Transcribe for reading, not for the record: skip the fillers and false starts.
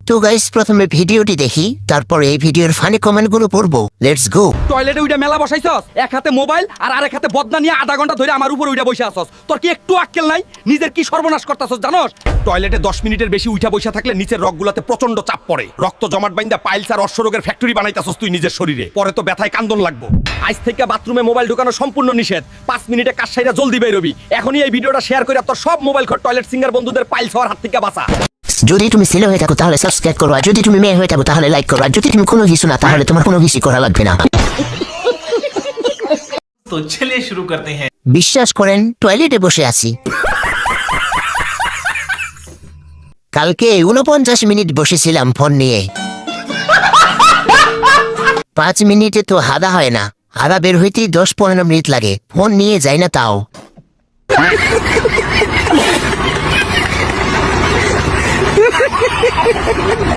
তো গাইস প্রথমে ভিডিওটি দেখি, তারপর এই ভিডিওর ফানি কমেন্টগুলো পড়বো। Let's go. টয়লেটে উইটা মেলা বসাইছস, এক হাতে মোবাইল আর আরেক হাতে বদনা নিয়ে আধা ঘন্টা ধরে আমার উপর উইটা বসে আসছস। তোর কি একটু আক্কেল নাই? নিজের কি সর্বনাশ করতাছস জানোস? টয়লেটে 10 মিনিটের বেশি উইঠা বসে থাকলে নিচের রগগুলোতে প্রচন্ড চাপ পড়ে, রক্ত জমাট বাইন্দা পাইলস আর অশ্বরোগের ফ্যাক্টরি বানাইতাছস তুই নিজের শরীরে। পরে তো ব্যথায় কান্দন লাগবো। আজ থেকে বাথরুমে মোবাইল ঢোকানো সম্পূর্ণ নিষেধ। 5 মিনিটে কাজ সাইরা জলদি বের হবি। এখনই এই ভিডিওটা শেয়ার করে তোর সব মোবাইল ঘর টয়লেট সিঙ্গার বন্ধুদের পাইলস হওয়ার হাত থেকে বাঁচা। যদি তুমি ছেলে হয়ে থাকো তাহলে সাবস্ক্রাইব করো, আর যদি তুমি মেয়ে হয়ে থাকো তাহলে লাইক করো, আর যদি তুমি কোনো কিছু না তাহলে তোমার কোনো কিছু করা লাগবে না। तो चलिए शुरू करते हैं। বিশ্বাস করেন টয়লেটে বসে আছি। কালকে 49 মিনিট বসেছিলাম ফোন নিয়ে। 5 মিনিটে তো হাদা হয় না, হাদা বের হইতেই 10-15 মিনিট লাগে। ফোন নিয়ে যাই না তাও।